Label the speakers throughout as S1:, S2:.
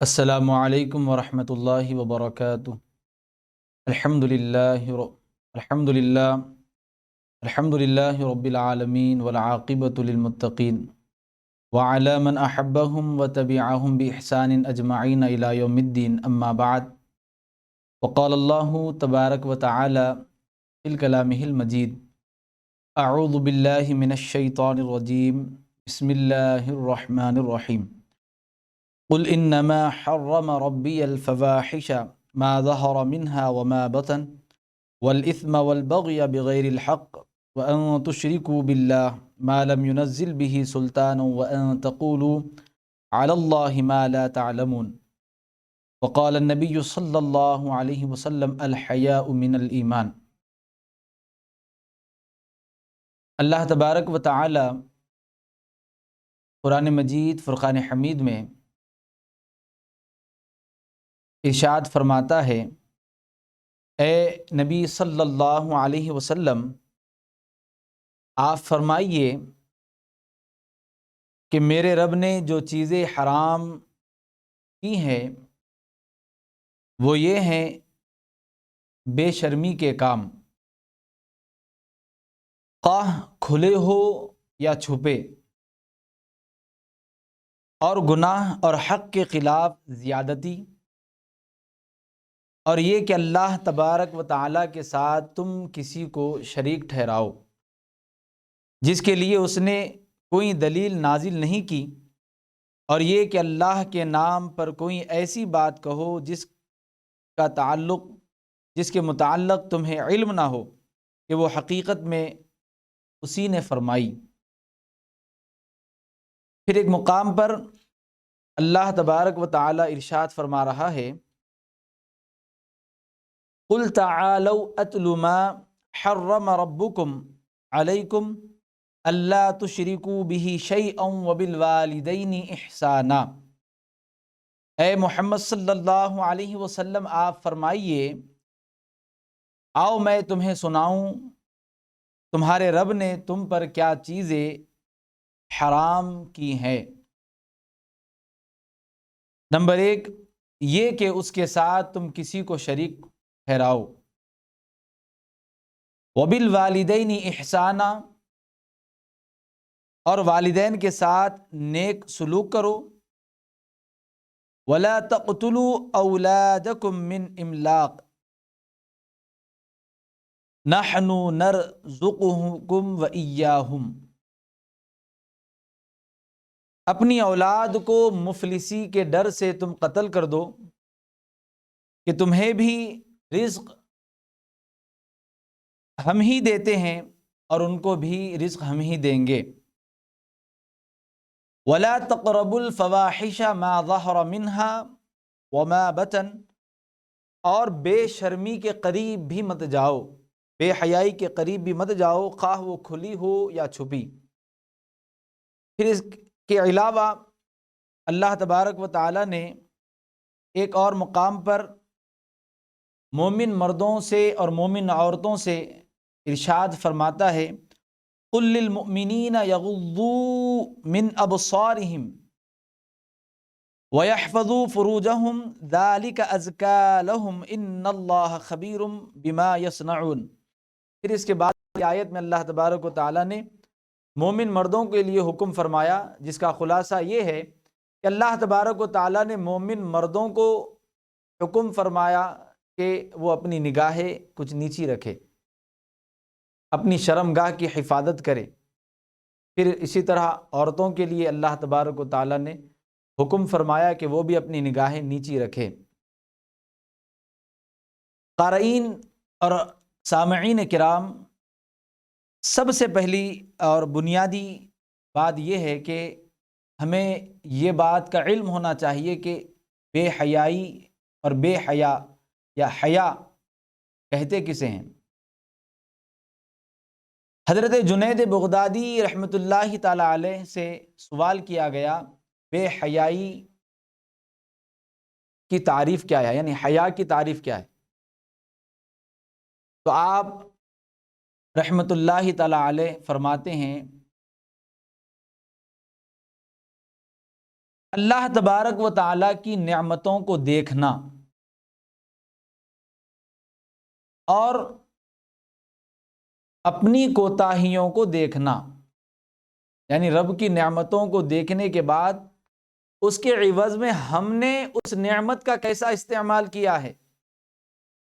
S1: السلام علیکم ورحمۃ اللہ وبرکاتہ۔ الحمد للہ رب العالمین والعاقبۃ للمتقین وعلی من احبہم وتبعہم بإحسان اجمعین الی یوم الدین، اما بعد، وقال اللہ تبارک وتعالی فی کلامہ المجید، اعوذ باللہ من الشیطان الرجیم، بسم اللہ الرحمن الرحیم۔ قل انما حرم ربی الفواحش ما ظہر منها وما بطن والاثم والبغی بغیر الحق وان تشرکوا باللہ ما لم ينزل به سلطانا وان تقولوا علی اللہ ما لا تعلمون۔ وقال النبی صلی اللہ علیہ وسلم الحیاء من الایمان۔ اللہ تبارک و تعالی قرآن مجید فرقان حمید میں ارشاد فرماتا ہے، اے نبی صلی اللہ علیہ وسلم، آپ فرمائیے کہ میرے رب نے جو چیزیں حرام کی ہیں وہ یہ ہیں بے شرمی کے کام، خواہ کھلے ہو یا چھپے، اور گناہ اور حق کے خلاف زیادتی، اور یہ کہ اللہ تبارک و تعالیٰ کے ساتھ تم کسی کو شریک ٹھہراؤ جس کے لیے اس نے کوئی دلیل نازل نہیں کی، اور یہ کہ اللہ کے نام پر کوئی ایسی بات کہو جس کے متعلق تمہیں علم نہ ہو کہ وہ حقیقت میں اسی نے فرمائی۔ پھر ایک مقام پر اللہ تبارک و تعالیٰ ارشاد فرما رہا ہے، قل تعالوا اتل ما حرم ربکم علیکم الا تشرکوا به شیئا وبالوالدین احسانا۔ اے محمد صلی اللہ علیہ وسلم، آپ فرمائیے، آؤ میں تمہیں سناؤں تمہارے رب نے تم پر کیا چیزیں حرام کی ہیں۔ نمبر 1 یہ کہ اس کے ساتھ تم کسی کو شریک ٹھہراؤ، وبالوالدین احسانا، اور والدین کے ساتھ نیک سلوک کرو، ولا تقتلوا اولادکم من املاق نحن نرزقکم وإیاہم، اپنی اولاد کو مفلسی کے ڈر سے تم قتل کر دو کہ تمہیں بھی رزق ہم ہی دیتے ہیں اور ان کو بھی رزق ہم ہی دیں گے۔ وَلَا تَقْرَبُوا الْفَوَاحِشَ مَا ظَهَرَ مِنْهَا وَمَا بَطَنَ، اور بے شرمی کے قریب بھی مت جاؤ، بے حیائی کے قریب بھی مت جاؤ، خواہ وہ کھلی ہو یا چھپی۔ پھر اس کے علاوہ اللہ تبارک و تعالی نے ایک اور مقام پر مومن مردوں سے اور مومن عورتوں سے ارشاد فرماتا ہے، قل للمؤمنین یغضوا من ابصارہم ویحفظوا فروجہم ذلک ازکی لہم ان اللہ خبیر بما یصنعون۔ پھر اس کے بعد کی آیت میں اللہ تبارک و تعالیٰ نے مومن مردوں کے لیے حکم فرمایا، جس کا خلاصہ یہ ہے کہ اللہ تبارک و تعالیٰ نے مومن مردوں کو حکم فرمایا کہ وہ اپنی نگاہیں کچھ نیچی رکھے، اپنی شرمگاہ کی حفاظت کرے۔ پھر اسی طرح عورتوں کے لیے اللہ تبارک و تعالیٰ نے حکم فرمایا کہ وہ بھی اپنی نگاہیں نیچی رکھے۔ قارئین اور سامعین کرام، سب سے پہلی اور بنیادی بات یہ ہے کہ ہمیں یہ بات کا علم ہونا چاہیے کہ بے حیائی اور بے حیا یا حیا کہتے کسے ہیں۔ حضرت جنید بغدادی رحمۃ اللہ تعالی علیہ سے سوال کیا گیا، بے حیائی کی تعریف کیا ہے، یعنی حیا کی تعریف کیا ہے؟ تو آپ رحمت اللہ تعالی علیہ فرماتے ہیں اللہ تبارک و تعالیٰ کی نعمتوں کو دیکھنا اور اپنی کوتاہیوں کو دیکھنا، یعنی رب کی نعمتوں کو دیکھنے کے بعد اس کے عوض میں ہم نے اس نعمت کا کیسا استعمال کیا ہے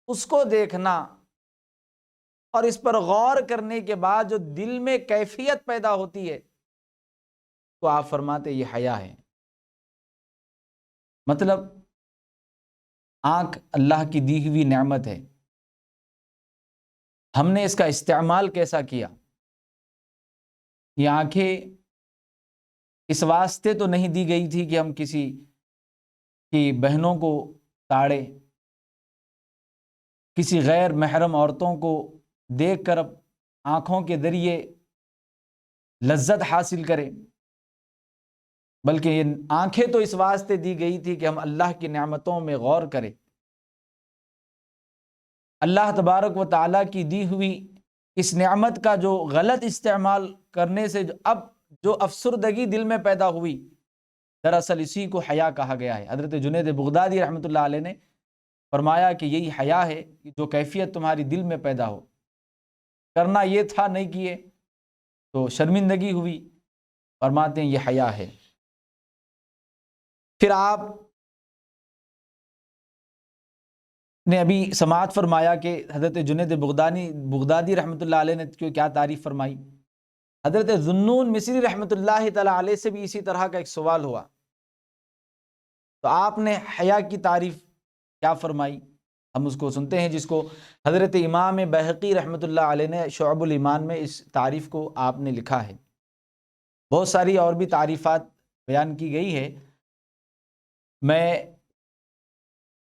S1: اس کو دیکھنا، اور اس پر غور کرنے کے بعد جو دل میں کیفیت پیدا ہوتی ہے تو آپ فرماتے یہ حیا ہے۔ مطلب آنکھ اللہ کی دی ہوئی نعمت ہے، ہم نے اس کا استعمال کیسا کیا؟ یہ آنکھیں اس واسطے تو نہیں دی گئی تھی کہ ہم کسی کی بہنوں کو تاڑیں، کسی غیر محرم عورتوں کو دیکھ کر اب آنکھوں کے ذریعے لذت حاصل کریں، بلکہ یہ آنکھیں تو اس واسطے دی گئی تھی کہ ہم اللہ کی نعمتوں میں غور کریں، اللہ تبارک و تعالیٰ کی دی ہوئی اس نعمت کا جو غلط استعمال کرنے سے جو افسردگی دل میں پیدا ہوئی، دراصل اسی کو حیا کہا گیا ہے۔ حضرت جنید بغدادی رحمۃ اللہ علیہ نے فرمایا کہ یہی حیا ہے کہ جو کیفیت تمہاری دل میں پیدا ہو، کرنا یہ تھا نہیں کیے تو شرمندگی ہوئی، فرماتے ہیں یہ حیا ہے۔ پھر آپ نے ابھی سماعت فرمایا کہ حضرت جنید بغدادی رحمۃ اللہ علیہ نے کیا تعریف فرمائی۔ حضرت ذوالنون مصری رحمۃ اللہ تعالی علیہ سے بھی اسی طرح کا ایک سوال ہوا تو آپ نے حیا کی تعریف کیا فرمائی، ہم اس کو سنتے ہیں، جس کو حضرت امام بہقی رحمۃ اللہ علیہ نے شعب الایمان میں اس تعریف کو آپ نے لکھا ہے۔ بہت ساری اور بھی تعریفات بیان کی گئی ہے، میں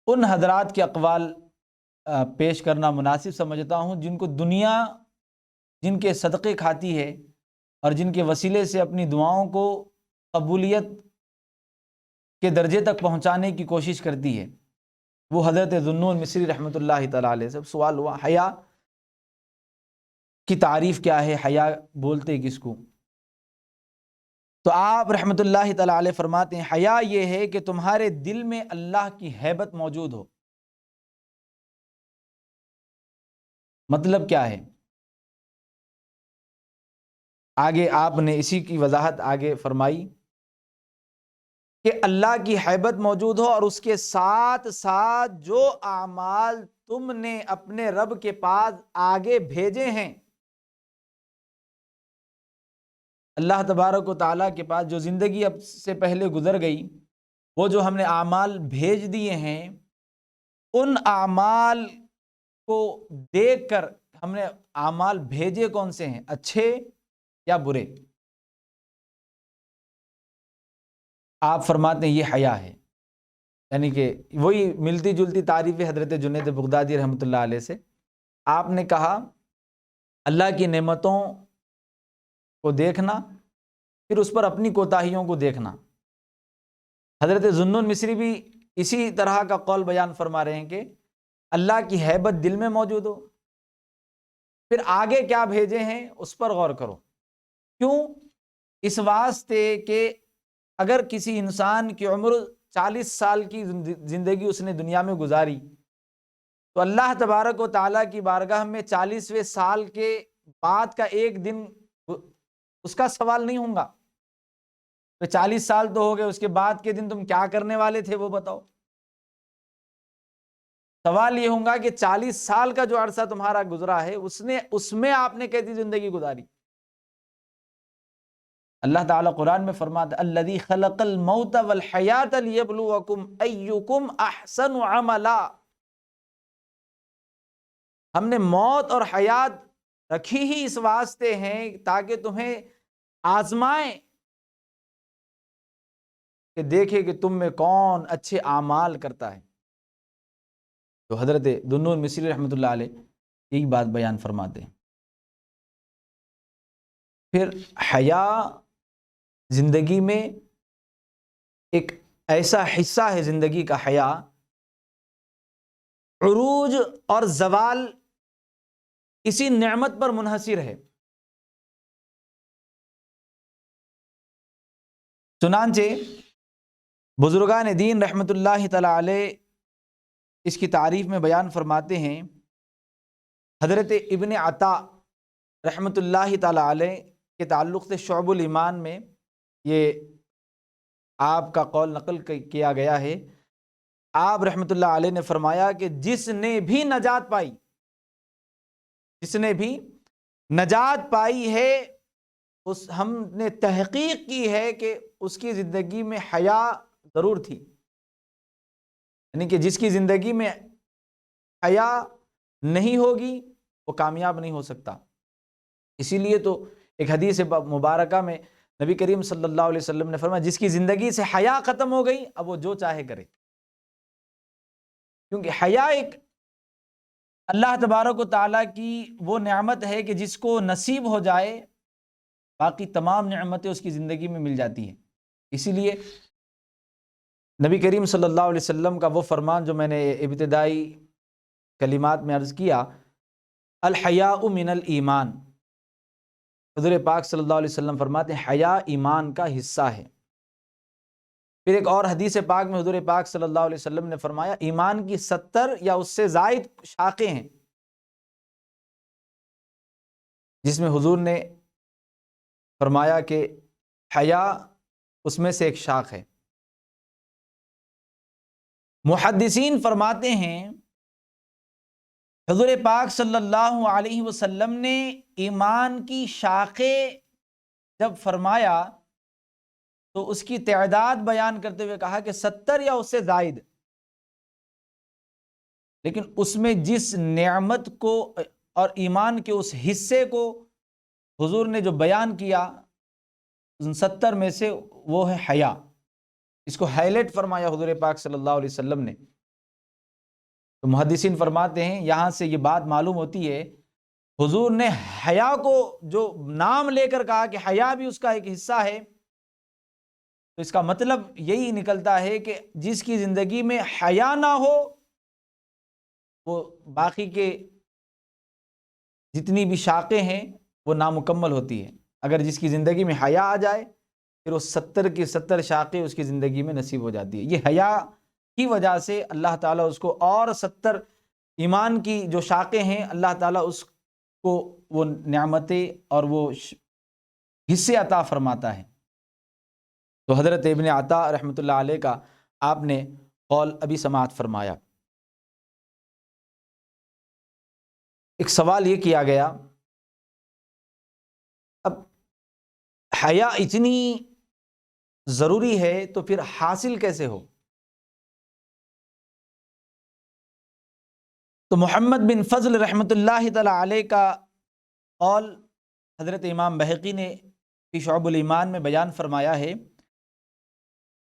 S1: ان حضرات کے اقوال پیش کرنا مناسب سمجھتا ہوں جن کو دنیا جن کے صدقے کھاتی ہے اور جن کے وسیلے سے اپنی دعاؤں کو قبولیت کے درجے تک پہنچانے کی کوشش کرتی ہے۔ وہ حضرت ذوالنون مصری رحمۃ اللہ تعالی علیہ سے سوال ہوا حیا کی تعریف کیا ہے، حیا بولتے کس کو؟ تو آپ رحمۃ اللہ تعالی علیہ فرماتے ہیں حیا یہ ہے کہ تمہارے دل میں اللہ کی ہیبت موجود ہو۔ مطلب کیا ہے؟ آگے آپ نے اسی کی وضاحت آگے فرمائی کہ اللہ کی ہیبت موجود ہو اور اس کے ساتھ ساتھ جو اعمال تم نے اپنے رب کے پاس آگے بھیجے ہیں، اللہ تبارک و تعالیٰ کے پاس جو زندگی اب سے پہلے گزر گئی، وہ جو ہم نے اعمال بھیج دیے ہیں، ان اعمال کو دیکھ کر ہم نے اعمال بھیجے کون سے ہیں، اچھے یا برے؟ آپ فرماتے ہیں یہ حیا ہے، یعنی کہ وہی ملتی جلتی تعریف حضرت جنید بغدادی رحمۃ اللہ علیہ سے۔ آپ نے کہا اللہ کی نعمتوں کو دیکھنا، پھر اس پر اپنی کوتاہیوں کو دیکھنا۔ حضرت ذوالنون مصری بھی اسی طرح کا قول بیان فرما رہے ہیں کہ اللہ کی ہیبت دل میں موجود ہو، پھر آگے کیا بھیجے ہیں اس پر غور کرو۔ کیوں؟ اس واسطے کہ اگر کسی انسان کی عمر 40 سال کی زندگی اس نے دنیا میں گزاری تو اللہ تبارک و تعالیٰ کی بارگاہ میں 40ویں سال کے بعد کا ایک دن اس کا سوال نہیں ہوگا تو 40 سال تو ہو گئے، اس کے بعد کے دن تم کیا کرنے والے تھے وہ بتاؤ۔ سوال یہ ہوگا کہ 40 سال کا جو عرصہ تمہارا گزرا ہے اس میں آپ نے کیسی زندگی گزاری۔ اللہ تعالیٰ قرآن میں فرماتا ہے الذی خلق الموت والحیات لیبلوکم ایکم احسن عملا، ہم نے موت اور حیات رکھی ہی اس واسطے ہیں تاکہ تمہیں آزمائیں کہ دیکھے کہ تم میں کون اچھے اعمال کرتا ہے۔ تو حضرت ذوالنون مصری رحمۃ اللہ علیہ یہی بات بیان فرماتے ہیں۔ پھر حیا زندگی میں ایک ایسا حصہ ہے زندگی کا، حیا عروج اور زوال اسی نعمت پر منحصر ہے۔ چنانچہ بزرگان دین رحمۃ اللہ تعالی علیہ اس کی تعریف میں بیان فرماتے ہیں، حضرت ابن عطا رحمۃ اللہ تعالی علیہ کے تعلق سے شعب الایمان میں یہ آپ کا قول نقل کیا گیا ہے۔ آپ رحمۃ اللہ علیہ نے فرمایا کہ جس نے بھی نجات پائی، جس نے بھی نجات پائی ہے، ہم نے تحقیق کی ہے کہ اس کی زندگی میں حیا ضرور تھی، یعنی کہ جس کی زندگی میں حیا نہیں ہوگی وہ کامیاب نہیں ہو سکتا۔ اسی لیے تو ایک حدیث مبارکہ میں نبی کریم صلی اللہ علیہ وسلم نے فرمایا جس کی زندگی سے حیا ختم ہو گئی اب وہ جو چاہے کرے، کیونکہ حیا ایک اللہ تبارک و تعالیٰ کی وہ نعمت ہے کہ جس کو نصیب ہو جائے باقی تمام نعمتیں اس کی زندگی میں مل جاتی ہیں۔ اسی لیے نبی کریم صلی اللہ علیہ وسلم کا وہ فرمان جو میں نے ابتدائی کلمات میں عرض کیا، الحیاء من الایمان، حضور پاک صلی اللہ علیہ وسلم فرماتے ہیں حیا ایمان کا حصہ ہے۔ پھر ایک اور حدیث پاک میں حضور پاک صلی اللہ علیہ وسلم نے فرمایا ایمان کی 70 یا اس سے زائد شاخیں ہیں، جس میں حضور نے فرمایا کہ حیا اس میں سے ایک شاخ ہے۔ محدثین فرماتے ہیں حضور پاک صلی اللہ علیہ وسلم نے ایمان کی شاخیں جب فرمایا تو اس کی تعداد بیان کرتے ہوئے کہا کہ 70 یا اس سے زائد، لیکن اس میں جس نعمت کو اور ایمان کے اس حصے کو حضور نے جو بیان کیا ان 70 میں سے وہ ہے حیا، اس کو ہائی لائٹ فرمایا حضور پاک صلی اللہ علیہ وسلم نے۔ تو محدثین فرماتے ہیں یہاں سے یہ بات معلوم ہوتی ہے حضور نے حیا کو جو نام لے کر کہا کہ حیا بھی اس کا ایک حصہ ہے، تو اس کا مطلب یہی نکلتا ہے کہ جس کی زندگی میں حیا نہ ہو وہ باقی کے جتنی بھی شاخیں ہیں وہ نامکمل ہوتی ہیں۔ اگر جس کی زندگی میں حیا آ جائے پھر وہ 70 کی 70 شاخیں اس کی زندگی میں نصیب ہو جاتی ہے۔ یہ حیا کی وجہ سے اللہ تعالیٰ اس کو اور 70 ایمان کی جو شاخیں ہیں اللہ تعالیٰ اس کو وہ نعمتیں اور وہ حصے عطا فرماتا ہے۔ تو حضرت ابن عطا رحمۃ اللہ علیہ کا آپ نے قول ابھی سماعت فرمایا۔ ایک سوال یہ کیا گیا اب حیا اتنی ضروری ہے تو پھر حاصل کیسے ہو؟ تو محمد بن فضل رحمۃ اللہ تعالی علیہ کا قول حضرت امام بہقی نے فی شعب الایمان میں بیان فرمایا ہے۔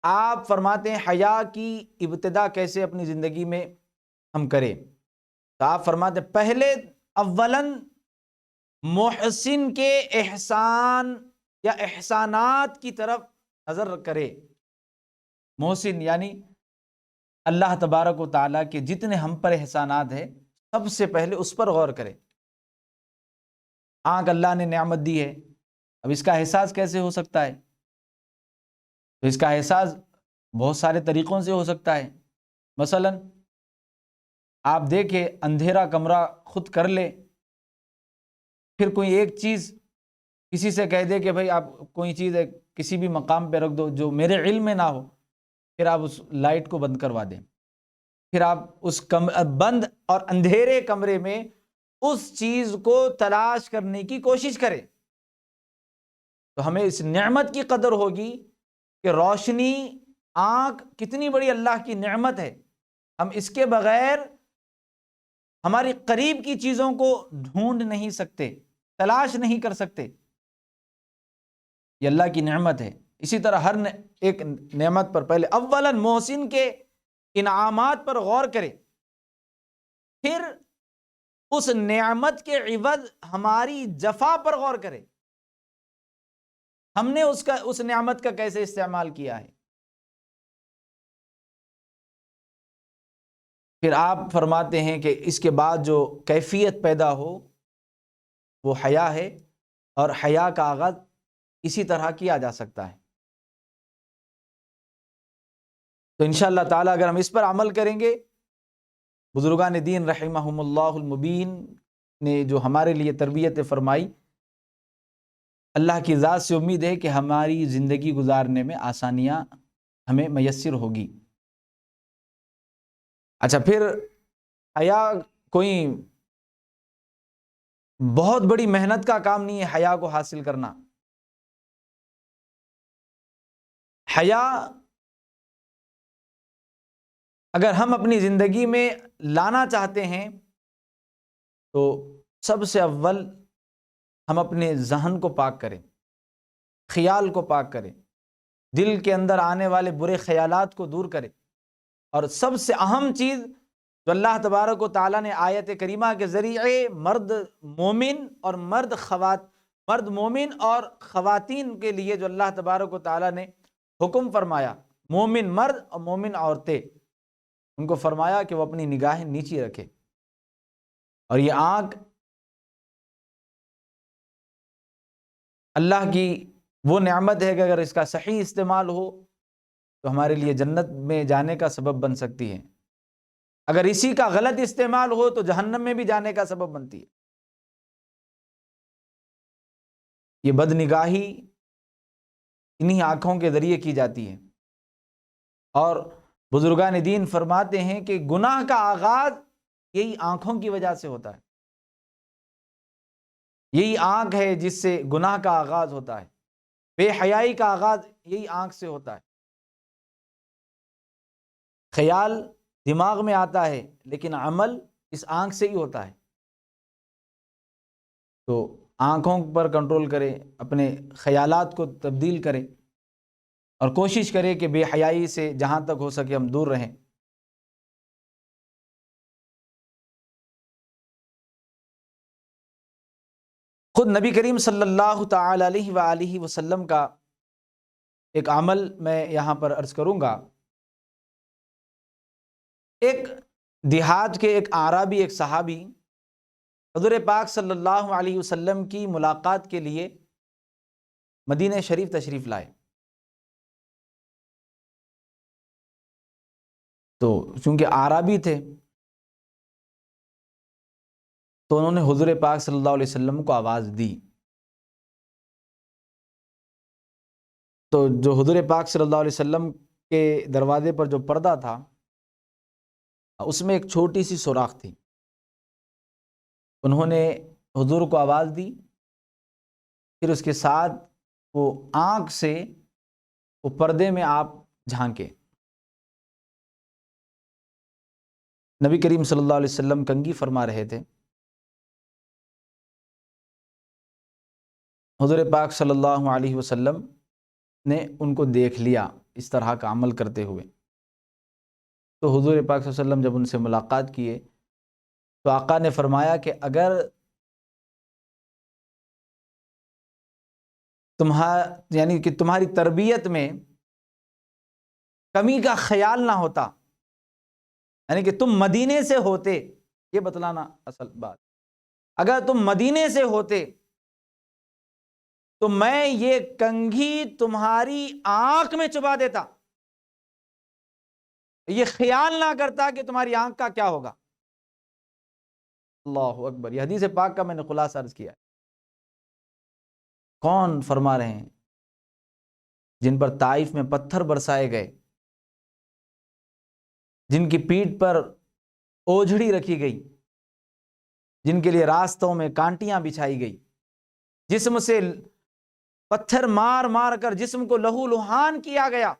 S1: آپ فرماتے ہیں حیا کی ابتدا کیسے اپنی زندگی میں ہم کریں، تو آپ فرماتے ہیں پہلے اولاً محسن کے احسان یا احسانات کی طرف نظر کرے۔ محسن یعنی اللہ تبارک و تعالیٰ کے جتنے ہم پر احسانات ہیں سب سے پہلے اس پر غور کرے۔ آنکھ اللہ نے نعمت دی ہے، اب اس کا احساس کیسے ہو سکتا ہے؟ تو اس کا احساس بہت سارے طریقوں سے ہو سکتا ہے۔ مثلا آپ دیکھیں اندھیرا کمرہ خود کر لے، پھر کوئی ایک چیز کسی سے کہہ دے کہ بھائی آپ کوئی چیز کسی بھی مقام پہ رکھ دو جو میرے علم میں نہ ہو، پھر آپ اس لائٹ کو بند کروا دیں، پھر آپ اس بند اور اندھیرے کمرے میں اس چیز کو تلاش کرنے کی کوشش کریں، تو ہمیں اس نعمت کی قدر ہوگی کہ روشنی، آنکھ کتنی بڑی اللہ کی نعمت ہے، ہم اس کے بغیر ہماری قریب کی چیزوں کو ڈھونڈ نہیں سکتے، تلاش نہیں کر سکتے، یہ اللہ کی نعمت ہے۔ اسی طرح ہر ایک نعمت پر پہلے اولاً محسن کے انعامات پر غور کرے، پھر اس نعمت کے عوض ہماری جفا پر غور کرے، ہم نے اس نعمت کا کیسے استعمال کیا ہے۔ پھر آپ فرماتے ہیں کہ اس کے بعد جو کیفیت پیدا ہو وہ حیا ہے، اور حیا کا آغاز اسی طرح کیا جا سکتا ہے۔ تو انشاءاللہ تعالیٰ اگر ہم اس پر عمل کریں گے، بزرگان دین رحمہم اللہ المبین نے جو ہمارے لیے تربیت فرمائی، اللہ کی ذات سے امید ہے کہ ہماری زندگی گزارنے میں آسانیاں ہمیں میسر ہوگی۔ اچھا، پھر حیا کوئی بہت بڑی محنت کا کام نہیں ہے حیا کو حاصل کرنا۔ حیا اگر ہم اپنی زندگی میں لانا چاہتے ہیں تو سب سے اول ہم اپنے ذہن کو پاک کریں، خیال کو پاک کریں، دل کے اندر آنے والے برے خیالات کو دور کریں، اور سب سے اہم چیز جو اللہ تبارک و تعالیٰ نے آیت کریمہ کے ذریعے مرد مومن اور خواتین کے لیے جو اللہ تبارک و تعالیٰ نے حکم فرمایا، مومن مرد اور مومن عورتیں، ان کو فرمایا کہ وہ اپنی نگاہیں نیچی رکھے۔ اور یہ آنکھ اللہ کی وہ نعمت ہے کہ اگر اس کا صحیح استعمال ہو تو ہمارے لیے جنت میں جانے کا سبب بن سکتی ہے، اگر اسی کا غلط استعمال ہو تو جہنم میں بھی جانے کا سبب بنتی ہے۔ یہ بد نگاہی انہی آنکھوں کے ذریعے کی جاتی ہے، اور بزرگان دین فرماتے ہیں کہ گناہ کا آغاز یہی آنکھوں کی وجہ سے ہوتا ہے۔ یہی آنکھ ہے جس سے گناہ کا آغاز ہوتا ہے، بے حیائی کا آغاز یہی آنکھ سے ہوتا ہے۔ خیال دماغ میں آتا ہے لیکن عمل اس آنکھ سے ہی ہوتا ہے۔ تو آنکھوں پر کنٹرول کرے، اپنے خیالات کو تبدیل کرے، اور کوشش کرے کہ بے حیائی سے جہاں تک ہو سکے ہم دور رہیں۔ خود نبی کریم صلی اللہ تعالی علیہ وآلہ وسلم کا ایک عمل میں یہاں پر عرض کروں گا۔ ایک دیہات کے ایک اعرابی، ایک صحابی حضور پاک صلی اللہ علیہ وسلم کی ملاقات کے لیے مدینہ شریف تشریف لائے۔ تو چونکہ اعرابی تھے تو انہوں نے حضور پاک صلی اللہ علیہ وسلم کو آواز دی۔ تو جو حضور پاک صلی اللہ علیہ وسلم کے دروازے پر جو پردہ تھا اس میں ایک چھوٹی سی سوراخ تھی۔ انہوں نے حضور کو آواز دی، پھر اس کے ساتھ وہ آنکھ سے وہ پردے میں آپ جھانکے۔ نبی کریم صلی اللہ علیہ وسلم کنگھی فرما رہے تھے۔ حضور پاک صلی اللہ علیہ وسلم نے ان کو دیکھ لیا اس طرح کا عمل کرتے ہوئے۔ تو حضور پاک صلی اللہ علیہ وسلم جب ان سے ملاقات کیے تو آقا نے فرمایا کہ اگر تمہاری تربیت میں کمی کا خیال نہ ہوتا، یعنی کہ تم مدینے سے ہوتے، یہ بتلانا اصل بات، اگر تم مدینے سے ہوتے تو میں یہ کنگھی تمہاری آنکھ میں چبا دیتا، یہ خیال نہ کرتا کہ تمہاری آنکھ کا کیا ہوگا۔ اللہ اکبر، یہ حدیث پاک کا میں نے خلاصہ عرض کیا ہے۔ کون فرما رہے ہیں؟ جن پر طائف میں پتھر برسائے گئے، جن کی پیٹھ پر اوجھڑی رکھی گئی، جن کے لیے راستوں میں کانٹیاں بچھائی گئی، جسم سے پتھر مار مار کر جسم کو لہو لہان کیا گیا،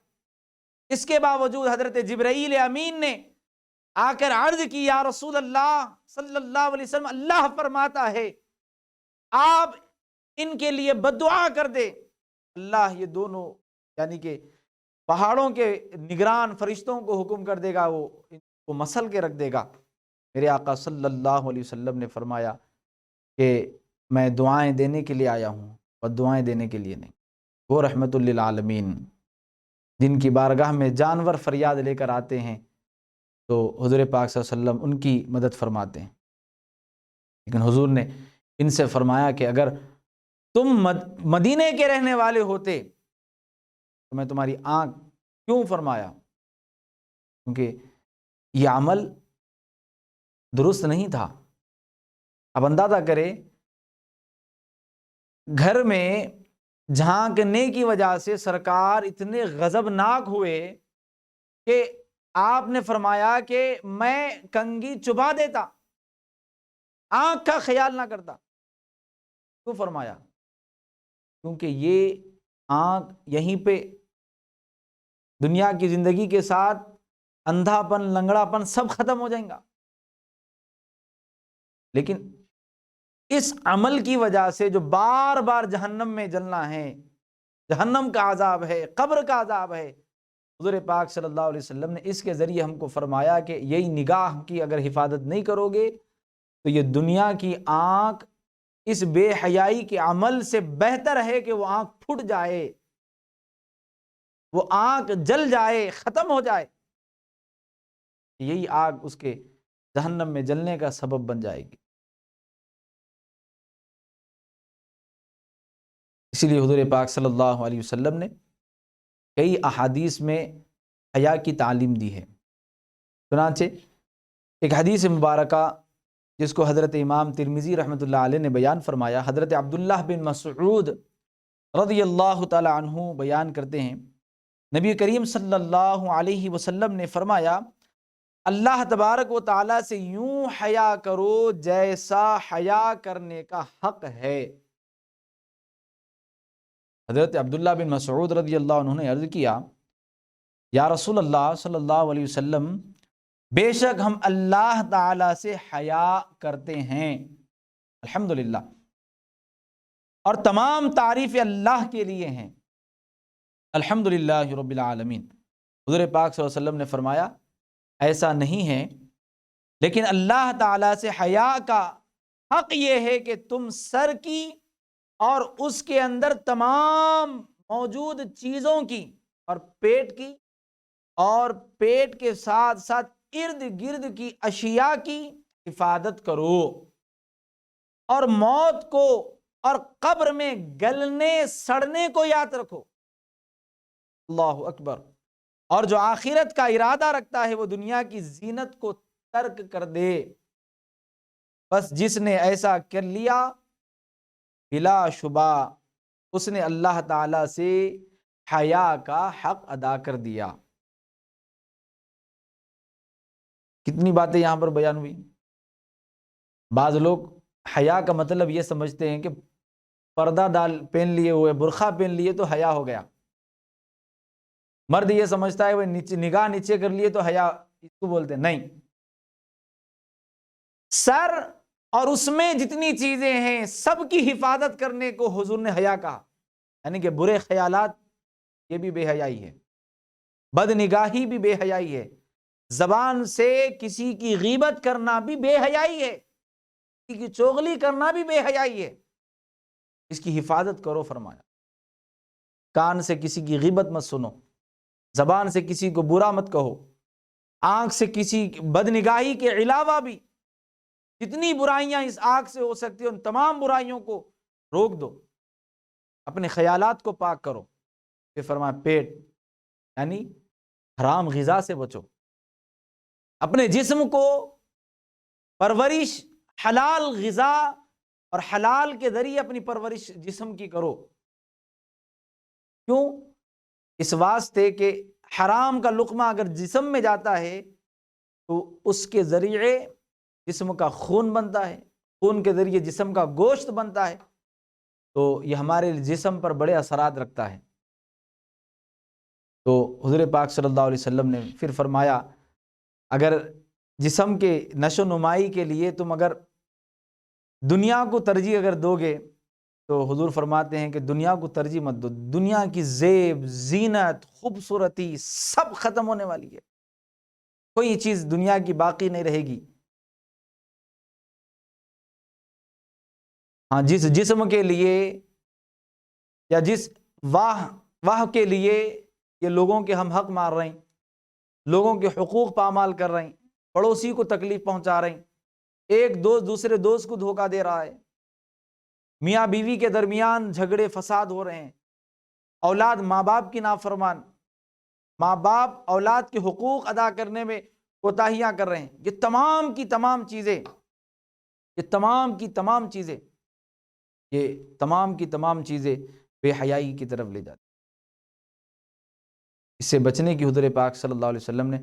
S1: اس کے باوجود حضرت جبرائیل امین نے آ کر عرض کی، یا رسول اللہ صلی اللہ علیہ وسلم، اللہ فرماتا ہے آپ ان کے لیے بددعا کر دے، اللہ یہ دونوں یعنی کہ پہاڑوں کے نگران فرشتوں کو حکم کر دے گا، وہ ان کو مسل کے رکھ دے گا۔ میرے آقا صلی اللہ علیہ وسلم نے فرمایا کہ میں دعائیں دینے کے لیے آیا ہوں اور دعائیں دینے کے لیے نہیں۔ وہ رحمت للعالمین جن کی بارگاہ میں جانور فریاد لے کر آتے ہیں تو حضور پاک صلی اللہ علیہ وسلم ان کی مدد فرماتے ہیں، لیکن حضور نے ان سے فرمایا کہ اگر تم مدینے کے رہنے والے ہوتے تو میں تمہاری آنکھ کیوں فرمایا؟ کیونکہ یہ عمل درست نہیں تھا۔ اب اندازہ کرے گھر میں جھانکنے کی وجہ سے سرکار اتنے غضبناک ہوئے کہ آپ نے فرمایا کہ میں کنگھی چبا دیتا، آنکھ کا خیال نہ کرتا۔ کیوں فرمایا؟ کیونکہ یہ آنکھ یہیں پہ دنیا کی زندگی کے ساتھ اندھا پن، لنگڑا پن سب ختم ہو جائیں گا، لیکن اس عمل کی وجہ سے جو بار بار جہنم میں جلنا ہے، جہنم کا عذاب ہے، قبر کا عذاب ہے، حضور پاک صلی اللہ علیہ وسلم نے اس کے ذریعے ہم کو فرمایا کہ یہی نگاہ کی اگر حفاظت نہیں کرو گے تو یہ دنیا کی آنکھ اس بے حیائی کے عمل سے بہتر ہے کہ وہ آنکھ پھٹ جائے، وہ آنکھ جل جائے، ختم ہو جائے، یہی آگ اس کے جہنم میں جلنے کا سبب بن جائے گی۔ اسی لیے حضور پاک صلی اللہ علیہ وسلم نے کئی احادیث میں حیا کی تعلیم دی ہے۔ چنانچہ ایک حدیث مبارکہ جس کو حضرت امام ترمذی رحمۃ اللہ علیہ نے بیان فرمایا، حضرت عبداللہ بن مسعود رضی اللہ تعالی عنہ بیان کرتے ہیں، نبی کریم صلی اللہ علیہ وسلم نے فرمایا، اللہ تبارک و تعالیٰ سے یوں حیا کرو جیسا حیا کرنے کا حق ہے۔ حضرت عبداللہ بن مسعود رضی اللہ عنہ نے عرض کیا، یا رسول اللہ صلی اللہ علیہ وسلم، بے شک ہم اللہ تعالیٰ سے حیا کرتے ہیں، الحمدللہ، اور تمام تعریف اللہ کے لیے ہیں، الحمدللہ رب العالمین۔ حضور پاک صلی اللہ علیہ وسلم نے فرمایا، ایسا نہیں ہے، لیکن اللہ تعالیٰ سے حیا کا حق یہ ہے کہ تم سر کی اور اس کے اندر تمام موجود چیزوں کی اور پیٹ کی اور پیٹ کے ساتھ ساتھ ارد گرد کی اشیاء کی حفاظت کرو، اور موت کو اور قبر میں گلنے سڑنے کو یاد رکھو، اللہ اکبر، اور جو آخرت کا ارادہ رکھتا ہے وہ دنیا کی زینت کو ترک کر دے، بس جس نے ایسا کر لیا بلا شبہ اس نے اللہ تعالی سے حیا کا حق ادا کر دیا۔ کتنی باتیں یہاں پر بیان ہوئی۔ بعض لوگ حیا کا مطلب یہ سمجھتے ہیں کہ پردہ پہن لیے ہوئے، برقع پہن لیے تو حیا ہو گیا۔ مرد یہ سمجھتا ہے وہ نگاہ نیچے کر لیے تو حیا اس کو بولتے ہیں، نہیں، سر اور اس میں جتنی چیزیں ہیں سب کی حفاظت کرنے کو حضور نے حیا کہا، یعنی کہ برے خیالات یہ بھی بے حیائی ہے، بد نگاہی بھی بے حیائی ہے، زبان سے کسی کی غیبت کرنا بھی بے حیائی ہے، کسی کی چغلی کرنا بھی بے حیائی ہے، اس کی حفاظت کرو فرمایا۔ کان سے کسی کی غیبت مت سنو، زبان سے کسی کو برا مت کہو، آنکھ سے کسی بد نگاہی کے علاوہ بھی جتنی برائیاں اس آنکھ سے ہو سکتی ہیں ان تمام برائیوں کو روک دو، اپنے خیالات کو پاک کرو۔ پھر فرمایا پیٹ، یعنی حرام غذا سے بچو، اپنے جسم کو پرورش حلال غذا اور حلال کے ذریعے اپنی پرورش جسم کی کرو۔ کیوں؟ اس واسطے کہ حرام کا لقمہ اگر جسم میں جاتا ہے تو اس کے ذریعے جسم کا خون بنتا ہے، خون کے ذریعے جسم کا گوشت بنتا ہے، تو یہ ہمارے جسم پر بڑے اثرات رکھتا ہے۔ تو حضور پاک صلی اللہ علیہ وسلم نے پھر فرمایا، اگر جسم کے نشو و نمائی کے لیے تم اگر دنیا کو ترجیح اگر دو گے تو حضور فرماتے ہیں کہ دنیا کو ترجیح مت دو، دنیا کی زیب زینت خوبصورتی سب ختم ہونے والی ہے، کوئی چیز دنیا کی باقی نہیں رہے گی۔ ہاں، جس جسم کے لیے یا جس واہ کے لیے یہ لوگوں کے ہم حق مار رہے ہیں، لوگوں کے حقوق پامال کر رہے ہیں، پڑوسی کو تکلیف پہنچا رہے ہیں، ایک دوست دوسرے دوست کو دھوکہ دے رہا ہے، میاں بیوی کے درمیان جھگڑے فساد ہو رہے ہیں، اولاد ماں باپ کی نافرمان، ماں باپ اولاد کے حقوق ادا کرنے میں کوتاہیاں کر رہے ہیں، یہ تمام کی تمام چیزیں، یہ تمام کی تمام چیزیں، یہ تمام کی تمام چیزیں بے حیائی کی طرف لے جاتی ہیں۔ اس سے بچنے کی حضور پاک صلی اللہ علیہ وسلم نے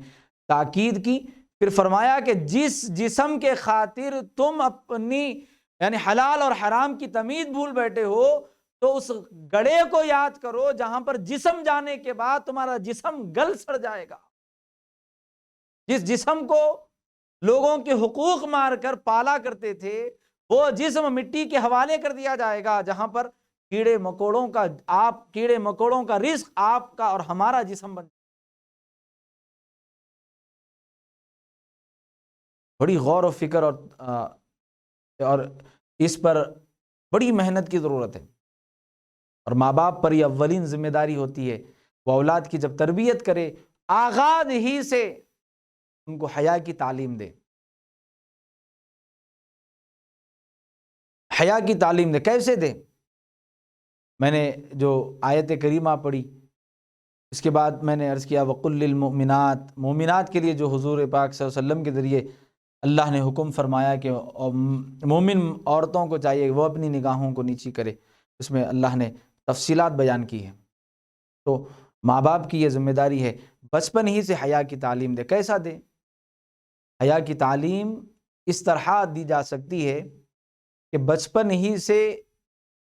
S1: تاکید کی، پھر فرمایا کہ جس جسم کے خاطر تم اپنی یعنی حلال اور حرام کی تمیز بھول بیٹھے ہو، تو اس گڑھے کو یاد کرو جہاں پر جسم جانے کے بعد تمہارا جسم گل سڑ جائے گا۔ جس جسم کو لوگوں کے حقوق مار کر پالا کرتے تھے، وہ جسم مٹی کے حوالے کر دیا جائے گا، جہاں پر کیڑے مکوڑوں کا رزق آپ کا اور ہمارا جسم بن۔ بڑی غور و فکر اور اس پر بڑی محنت کی ضرورت ہے، اور ماں باپ پر یہ اولین ذمہ داری ہوتی ہے، وہ اولاد کی جب تربیت کرے آغاز ہی سے ان کو حیا کی تعلیم دے، حیا کی تعلیم دے۔ کیسے دے؟ میں نے جو آیت کریمہ پڑھی، اس کے بعد میں نے عرض کیا وَقُلْ لِلْمُؤْمِنَاتِ، مومنات کے لیے جو حضور پاک صلی اللہ علیہ وسلم کے ذریعے اللہ نے حکم فرمایا کہ مومن عورتوں کو چاہیے وہ اپنی نگاہوں کو نیچی کرے، اس میں اللہ نے تفصیلات بیان کی ہیں۔ تو ماں باپ کی یہ ذمہ داری ہے بچپن ہی سے حیا کی تعلیم دے۔ کیسا دے؟ حیا کی تعلیم اس طرح دی جا سکتی ہے کہ بچپن ہی سے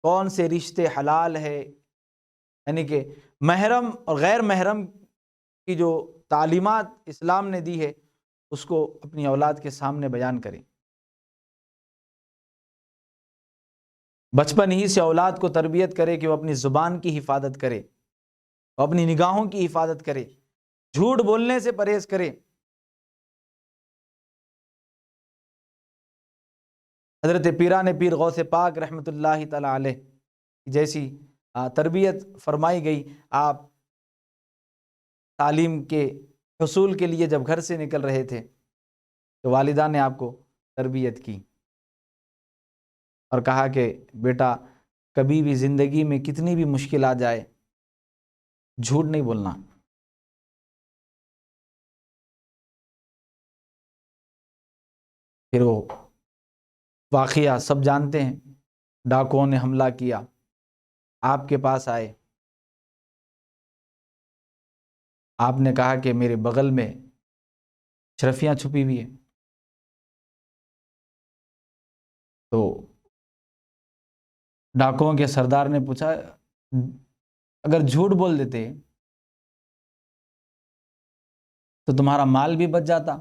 S1: کون سے رشتے حلال ہے، یعنی کہ محرم اور غیر محرم کی جو تعلیمات اسلام نے دی ہے اس کو اپنی اولاد کے سامنے بیان کریں۔ بچپن ہی سے اولاد کو تربیت کرے کہ وہ اپنی زبان کی حفاظت کرے، وہ اپنی نگاہوں کی حفاظت کرے، جھوٹ بولنے سے پرہیز کرے۔ حضرت پیران پیر غوث پاک رحمۃ اللہ تعالی علیہ جیسی تربیت فرمائی گئی۔ آپ تعلیم کے حصول کے لیے جب گھر سے نکل رہے تھے تو والدہ نے آپ کو تربیت کی اور کہا کہ بیٹا کبھی بھی زندگی میں کتنی بھی مشکل آ جائے جھوٹ نہیں بولنا۔ پھر وہ واقعہ سب جانتے ہیں، ڈاکوؤں نے حملہ کیا، آپ کے پاس آئے، آپ نے کہا کہ میرے بغل میں اشرفیاں چھپی ہوئی ہیں، تو ڈاکوؤں کے سردار نے پوچھا اگر جھوٹ بول دیتے تو تمہارا مال بھی بچ جاتا۔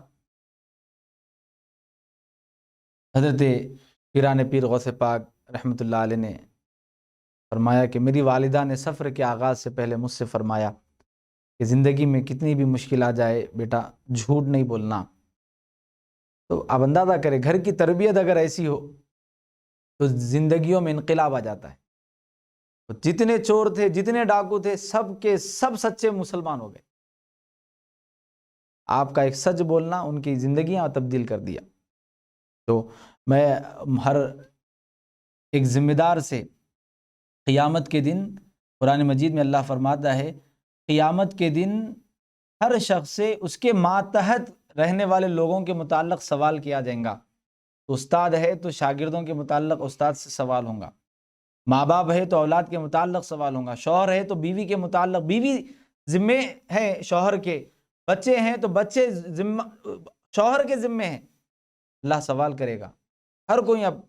S1: حضرت پیران پیر غوث پاک رحمۃ اللہ علیہ نے فرمایا کہ میری والدہ نے سفر کے آغاز سے پہلے مجھ سے فرمایا کہ زندگی میں کتنی بھی مشکل آ جائے بیٹا جھوٹ نہیں بولنا۔ تو آپ اندازہ کریں گھر کی تربیت اگر ایسی ہو تو زندگیوں میں انقلاب آ جاتا ہے۔ جتنے چور تھے، جتنے ڈاکو تھے، سب کے سب سچے مسلمان ہو گئے۔ آپ کا ایک سچ بولنا ان کی زندگیاں تبدیل کر دیا۔ تو میں ہر ایک ذمہ دار سے قیامت کے دن، قرآن مجید میں اللہ فرماتا ہے قیامت کے دن ہر شخص سے اس کے ماتحت رہنے والے لوگوں کے متعلق سوال کیا جائے گا۔ استاد ہے تو شاگردوں کے متعلق استاد سے سوال ہوگا، ماں باپ ہے تو اولاد کے متعلق سوال ہوگا، شوہر ہے تو بیوی کے متعلق، بیوی ذمے ہے شوہر کے، بچے ہیں تو بچے شوہر کے ذمے ہیں، اللہ سوال کرے گا۔ ہر کوئی اب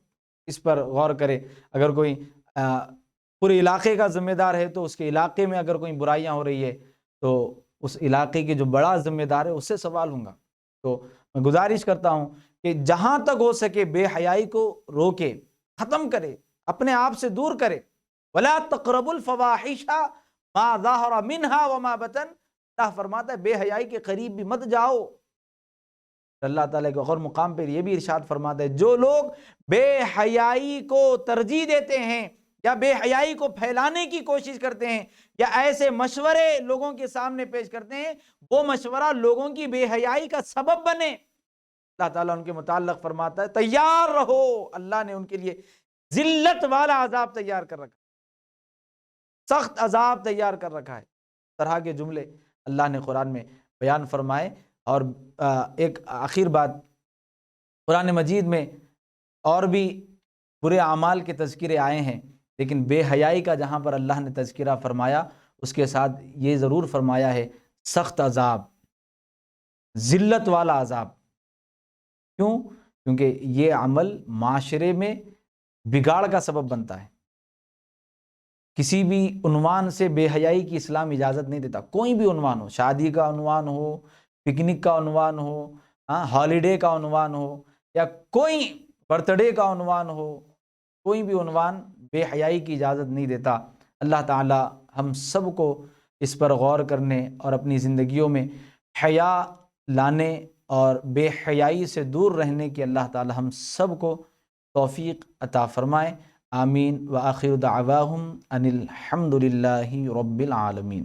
S1: اس پر غور کرے، اگر کوئی پورے علاقے کا ذمہ دار ہے تو اس کے علاقے میں اگر کوئی برائیاں ہو رہی ہے تو اس علاقے کے جو بڑا ذمہ دار ہے اس سے سوال ہوں گا۔ تو میں گزارش کرتا ہوں کہ جہاں تک ہو سکے بے حیائی کو روکے، ختم کرے، اپنے آپ سے دور کرے۔ وَلَا تَقْرَبُوا الْفَوَاحِشَ مَا ظَهَرَ مِنْهَا وَمَا بَطَنَ، اللہ فرماتا ہے بے حیائی کے قریب بھی مت جاؤ۔ اللہ تعالیٰ کے غور مقام پر یہ بھی ارشاد فرماتا ہے جو لوگ بے حیائی کو ترجیح دیتے ہیں یا بے حیائی کو پھیلانے کی کوشش کرتے ہیں یا ایسے مشورے لوگوں کے سامنے پیش کرتے ہیں، وہ مشورہ لوگوں کی بے حیائی کا سبب بنے، اللہ تعالیٰ ان کے متعلق فرماتا ہے تیار رہو۔ اللہ نے ان کے لیے ذلت والا عذاب تیار کر رکھا، سخت عذاب تیار کر رکھا ہے۔ طرح کے جملے اللہ نے قرآن میں بیان فرمائے۔ اور ایک آخر بات، قرآن مجید میں اور بھی برے اعمال کے تذکرے آئے ہیں، لیکن بے حیائی کا جہاں پر اللہ نے تذکرہ فرمایا اس کے ساتھ یہ ضرور فرمایا ہے سخت عذاب، ذلت والا عذاب۔ کیوں؟ کیونکہ یہ عمل معاشرے میں بگاڑ کا سبب بنتا ہے۔ کسی بھی عنوان سے بے حیائی کی اسلام اجازت نہیں دیتا، کوئی بھی عنوان ہو، شادی کا عنوان ہو، پکنک کا عنوان ہو، ہالیڈے کا عنوان ہو، یا کوئی برتھ ڈے کا عنوان ہو، کوئی بھی عنوان بے حیائی کی اجازت نہیں دیتا۔ اللہ تعالی ہم سب کو اس پر غور کرنے اور اپنی زندگیوں میں حیا لانے اور بے حیائی سے دور رہنے کی اللہ تعالی ہم سب کو توفیق عطا فرمائے۔ آمین وآخر دعواہم ان الحمد للہ رب العالمین۔